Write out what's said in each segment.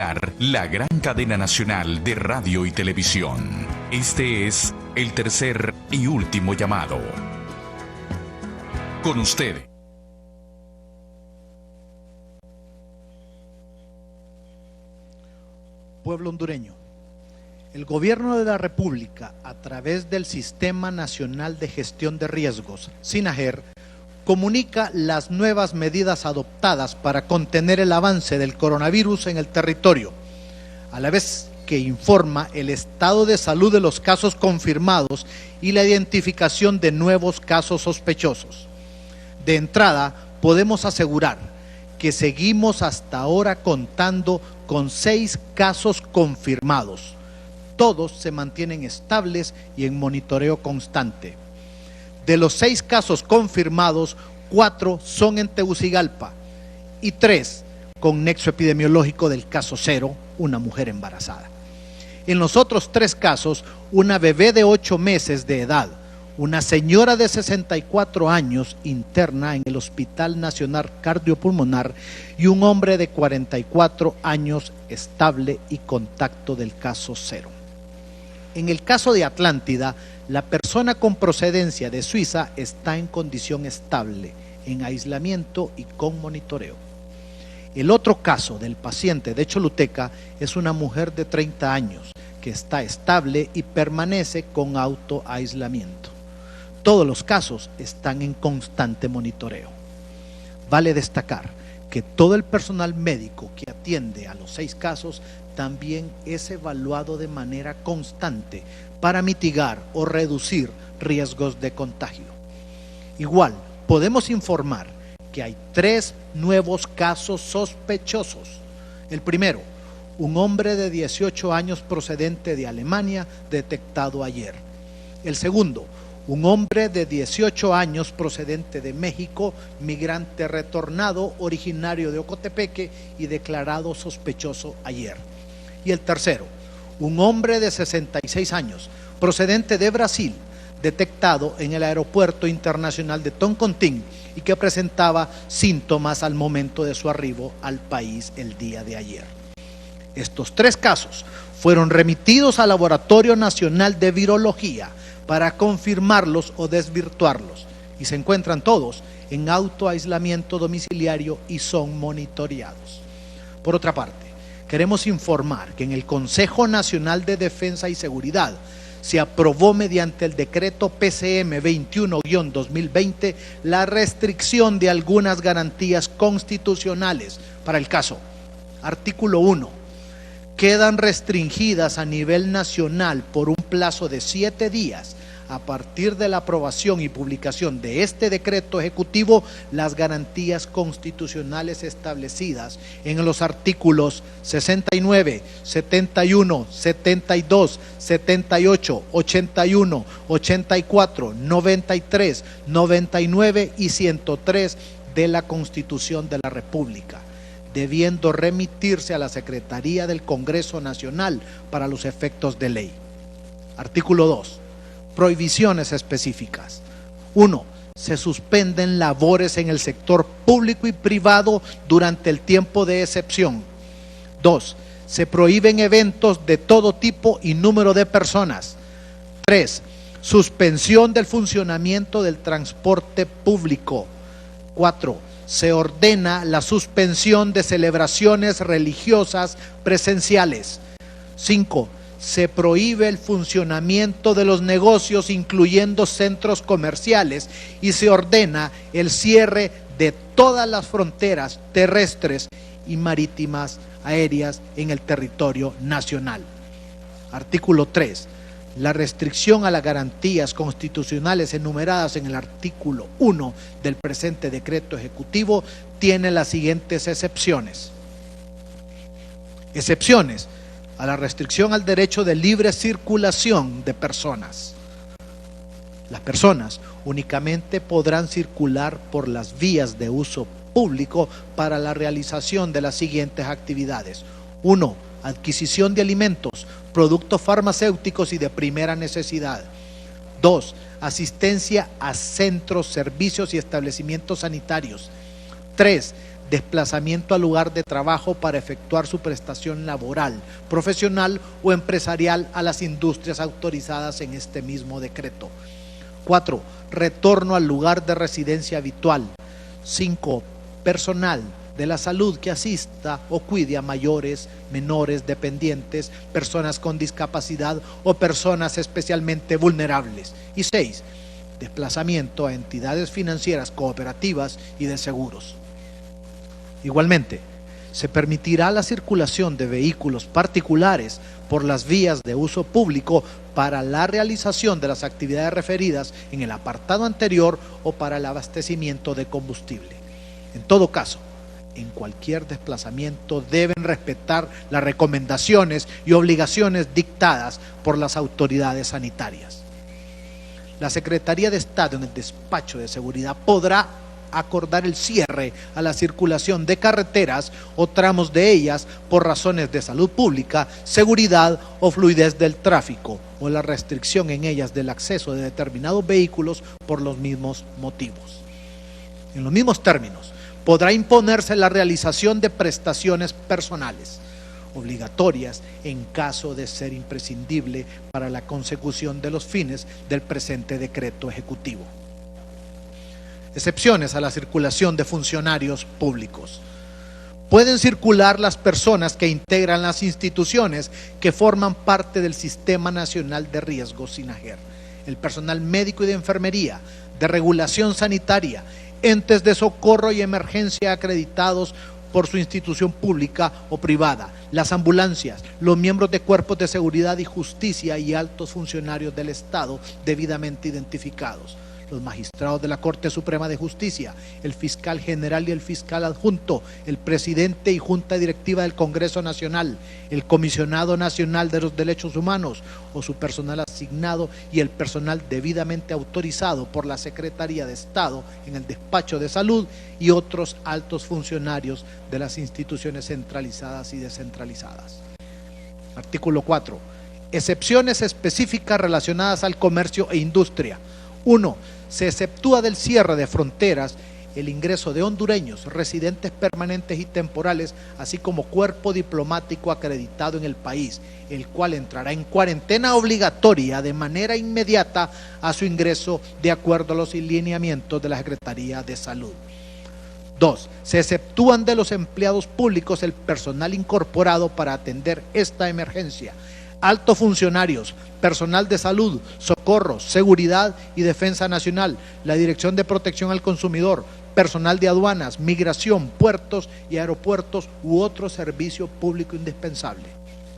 La gran cadena nacional de radio y televisión. Este es el tercer y último llamado. Con usted. Pueblo hondureño, el Gobierno de la República, a través del Sistema Nacional de Gestión de Riesgos, SINAGER, comunica las nuevas medidas adoptadas para contener el avance del coronavirus en el territorio, a la vez que informa el estado de salud de los casos confirmados y la identificación de nuevos casos sospechosos. De entrada, podemos asegurar que seguimos hasta ahora contando con 6 casos confirmados. Todos se mantienen estables y en monitoreo constante. De los 6 casos confirmados, 4 son en Tegucigalpa y 3 con nexo epidemiológico del caso 0, una mujer embarazada. En los otros 3 casos, una bebé de 8 meses de edad, una señora de 64 años interna en el Hospital Nacional Cardiopulmonar y un hombre de 44 años estable y contacto del caso 0. En el caso de Atlántida, la persona con procedencia de Suiza está en condición estable, en aislamiento y con monitoreo. El otro caso del paciente de Choluteca es una mujer de 30 años que está estable y permanece con autoaislamiento. Todos los casos están en constante monitoreo. Vale destacar que todo el personal médico que atiende a los 6 casos también es evaluado de manera constante para mitigar o reducir riesgos de contagio. Igual, podemos informar que hay 3 nuevos casos sospechosos. El primero, un hombre de 18 años procedente de Alemania, detectado ayer. El segundo, un hombre de 18 años procedente de México, migrante retornado, originario de Ocotepeque y declarado sospechoso ayer. Y el tercero, un hombre de 66 años procedente de Brasil, detectado en el Aeropuerto Internacional de Toncontín y que presentaba síntomas al momento de su arribo al país el día de ayer. Estos 3 casos fueron remitidos al Laboratorio Nacional de Virología para confirmarlos o desvirtuarlos y se encuentran todos en autoaislamiento domiciliario y son monitoreados. Por otra parte, queremos informar que en el Consejo Nacional de Defensa y Seguridad se aprobó mediante el decreto PCM 21-2020 la restricción de algunas garantías constitucionales para el caso. Artículo 1. Quedan restringidas a nivel nacional por un plazo de 7 días a partir de la aprobación y publicación de este decreto ejecutivo las garantías constitucionales establecidas en los artículos 69, 71, 72, 78, 81, 84, 93, 99 y 103 de la Constitución de la República, debiendo remitirse a la Secretaría del Congreso Nacional para los efectos de ley. Artículo 2. Prohibiciones específicas. 1. Se suspenden labores en el sector público y privado durante el tiempo de excepción. 2. Se prohíben eventos de todo tipo y número de personas. 3. Suspensión del funcionamiento del transporte público. 4. Se ordena la suspensión de celebraciones religiosas presenciales. 5. Se prohíbe el funcionamiento de los negocios, incluyendo centros comerciales, y se ordena el cierre de todas las fronteras terrestres y marítimas aéreas en el territorio nacional. Artículo 3. La restricción a las garantías constitucionales enumeradas en el artículo 1 del presente decreto ejecutivo tiene las siguientes excepciones. Excepciones a la restricción al derecho de libre circulación de personas. Las personas únicamente podrán circular por las vías de uso público para la realización de las siguientes actividades. 1. Adquisición de alimentos, productos farmacéuticos y de primera necesidad. 2. Asistencia a centros, servicios y establecimientos sanitarios. 3. desplazamiento al lugar de trabajo para efectuar su prestación laboral, profesional o empresarial a las industrias autorizadas en este mismo decreto. 4. Retorno al lugar de residencia habitual. 5. Personal de la salud que asista o cuide a mayores, menores, dependientes, personas con discapacidad o personas especialmente vulnerables. Y 6. Desplazamiento a entidades financieras, cooperativas y de seguros. Igualmente, se permitirá la circulación de vehículos particulares por las vías de uso público para la realización de las actividades referidas en el apartado anterior o para el abastecimiento de combustible. En todo caso, en cualquier desplazamiento deben respetar las recomendaciones y obligaciones dictadas por las autoridades sanitarias. La Secretaría de Estado en el despacho de seguridad podrá acordar el cierre a la circulación de carreteras o tramos de ellas por razones de salud pública, seguridad o fluidez del tráfico, o la restricción en ellas del acceso de determinados vehículos por los mismos motivos. En los mismos términos, podrá imponerse la realización de prestaciones personales obligatorias en caso de ser imprescindible para la consecución de los fines del presente decreto ejecutivo. Excepciones a la circulación de funcionarios públicos. Pueden circular las personas que integran las instituciones que forman parte del Sistema Nacional de Riesgos SINAGER, el personal médico y de enfermería, de regulación sanitaria, entes de socorro y emergencia acreditados por su institución pública o privada, las ambulancias, los miembros de cuerpos de seguridad y justicia y altos funcionarios del Estado debidamente identificados, los magistrados de la Corte Suprema de Justicia, el fiscal general y el fiscal adjunto, el presidente y junta directiva del Congreso Nacional, el comisionado nacional de los derechos humanos o su personal asignado y el personal debidamente autorizado por la Secretaría de Estado en el despacho de salud y otros altos funcionarios de las instituciones centralizadas y descentralizadas. Artículo 4. Excepciones específicas relacionadas al comercio e industria. 1. Se exceptúa del cierre de fronteras el ingreso de hondureños, residentes permanentes y temporales, así como cuerpo diplomático acreditado en el país, el cual entrará en cuarentena obligatoria de manera inmediata a su ingreso de acuerdo a los lineamientos de la Secretaría de Salud. 2. Se exceptúan de los empleados públicos el personal incorporado para atender esta emergencia, altos funcionarios, personal de salud, socorro, seguridad y defensa nacional, la Dirección de Protección al Consumidor, personal de aduanas, migración, puertos y aeropuertos u otro servicio público indispensable.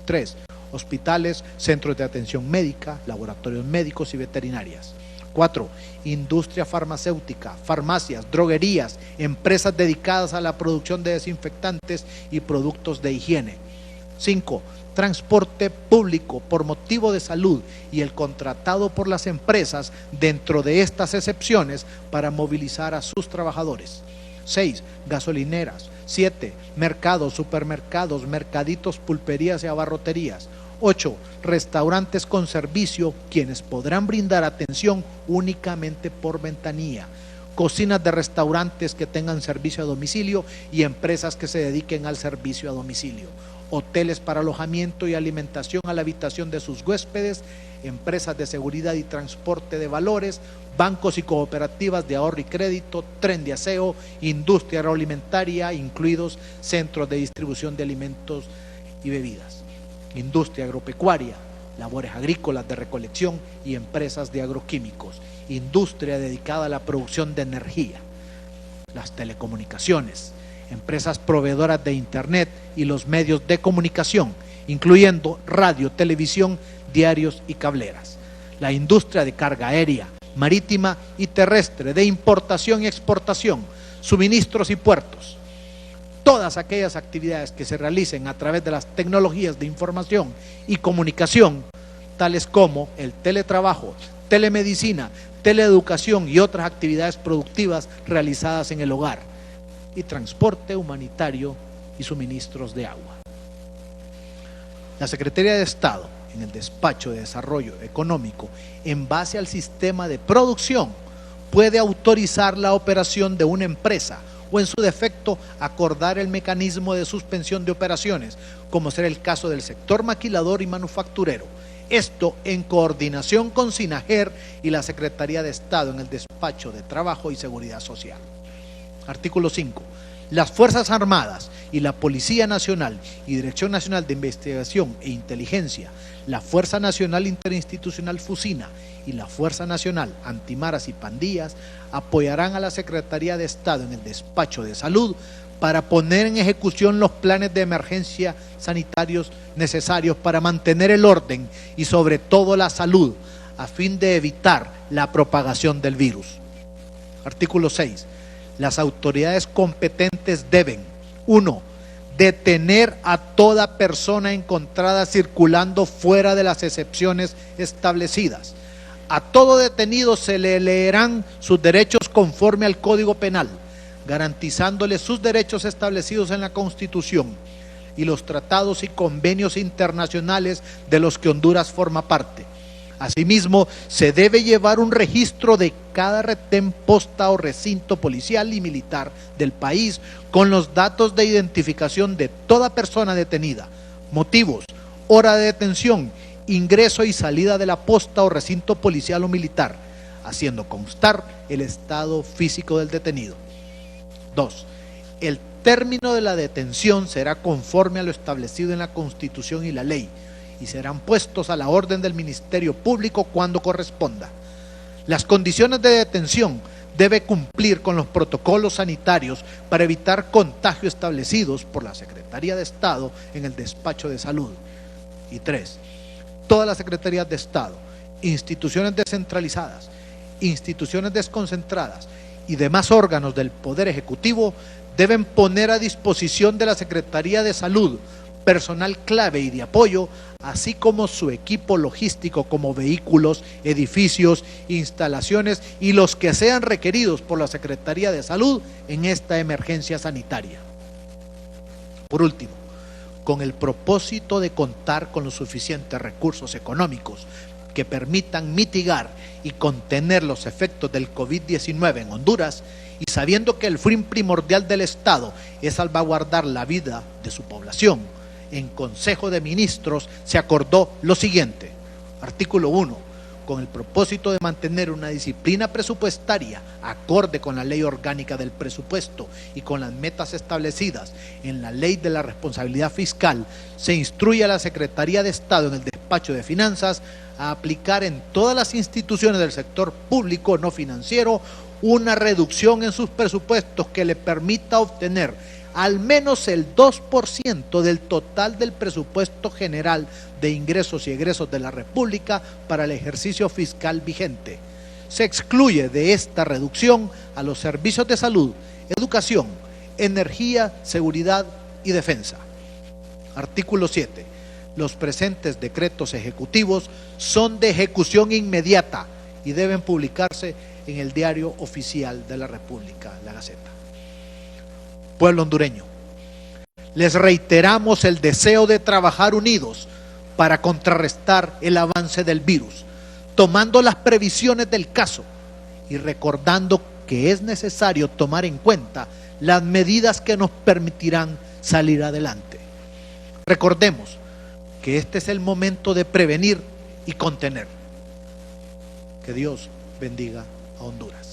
3. Hospitales, centros de atención médica, laboratorios médicos y veterinarias. 4. Industria farmacéutica, farmacias, droguerías, empresas dedicadas a la producción de desinfectantes y productos de higiene. 5. Transporte público por motivo de salud y el contratado por las empresas dentro de estas excepciones para movilizar a sus trabajadores. 6. Gasolineras. 7. Mercados, supermercados, mercaditos, pulperías y abarroterías. 8. Restaurantes con servicio, quienes podrán brindar atención únicamente por ventanilla. Cocinas de restaurantes que tengan servicio a domicilio y empresas que se dediquen al servicio a domicilio. Hoteles para alojamiento y alimentación a la habitación de sus huéspedes, empresas de seguridad y transporte de valores, bancos y cooperativas de ahorro y crédito, tren de aseo, industria agroalimentaria, incluidos centros de distribución de alimentos y bebidas, industria agropecuaria, labores agrícolas de recolección y empresas de agroquímicos, industria dedicada a la producción de energía, las telecomunicaciones, empresas proveedoras de internet y los medios de comunicación, incluyendo radio, televisión, diarios y cableras, la industria de carga aérea, marítima y terrestre, de importación y exportación, suministros y puertos. Todas aquellas actividades que se realicen a través de las tecnologías de información y comunicación, tales como el teletrabajo, telemedicina, teleeducación y otras actividades productivas realizadas en el hogar, y transporte humanitario y suministros de agua. La Secretaría de Estado, en el Despacho de Desarrollo Económico, en base al sistema de producción, puede autorizar la operación de una empresa o, en su defecto, acordar el mecanismo de suspensión de operaciones, como será el caso del sector maquilador y manufacturero. Esto en coordinación con SINAJER y la Secretaría de Estado en el Despacho de Trabajo y Seguridad Social. Artículo 5. Las Fuerzas Armadas y la Policía Nacional y Dirección Nacional de Investigación e Inteligencia, la Fuerza Nacional Interinstitucional FUSINA y la Fuerza Nacional Antimaras y Pandillas apoyarán a la Secretaría de Estado en el Despacho de Salud para poner en ejecución los planes de emergencia sanitarios necesarios para mantener el orden y sobre todo la salud, a fin de evitar la propagación del virus. Artículo 6. Las autoridades competentes deben: 1. Detener a toda persona encontrada circulando fuera de las excepciones establecidas. A todo detenido se le leerán sus derechos conforme al Código Penal, garantizándole sus derechos establecidos en la Constitución y los tratados y convenios internacionales de los que Honduras forma parte. Asimismo, se debe llevar un registro de cada retén, posta o recinto policial y militar del país con los datos de identificación de toda persona detenida, motivos, hora de detención, ingreso y salida de la posta o recinto policial o militar, haciendo constar el estado físico del detenido. 2. El término de la detención será conforme a lo establecido en la Constitución y la ley, y serán puestos a la orden del Ministerio Público cuando corresponda. Las condiciones de detención debe cumplir con los protocolos sanitarios para evitar contagio establecidos por la Secretaría de Estado en el Despacho de Salud. Y 3. Todas las Secretarías de Estado, instituciones descentralizadas, instituciones desconcentradas y demás órganos del Poder Ejecutivo deben poner a disposición de la Secretaría de Salud personal clave y de apoyo, así como su equipo logístico como vehículos, edificios, instalaciones y los que sean requeridos por la Secretaría de Salud en esta emergencia sanitaria. Por último, con el propósito de contar con los suficientes recursos económicos que permitan mitigar y contener los efectos del COVID-19 en Honduras, y sabiendo que el fin primordial del Estado es salvaguardar la vida de su población, en Consejo de Ministros se acordó lo siguiente. Artículo 1. Con el propósito de mantener una disciplina presupuestaria acorde con la Ley Orgánica del Presupuesto y con las metas establecidas en la Ley de la Responsabilidad Fiscal, se instruye a la Secretaría de Estado en el Despacho de Finanzas a aplicar en todas las instituciones del sector público no financiero una reducción en sus presupuestos que le permita obtener al menos el 2% del total del presupuesto general de ingresos y egresos de la República para el ejercicio fiscal vigente. Se excluye de esta reducción a los servicios de salud, educación, energía, seguridad y defensa. Artículo 7. Los presentes decretos ejecutivos son de ejecución inmediata y deben publicarse en el Diario Oficial de la República, la Gaceta. Pueblo hondureño, les reiteramos el deseo de trabajar unidos para contrarrestar el avance del virus, tomando las previsiones del caso y recordando que es necesario tomar en cuenta las medidas que nos permitirán salir adelante. Recordemos que este es el momento de prevenir y contener. Que Dios bendiga a Honduras.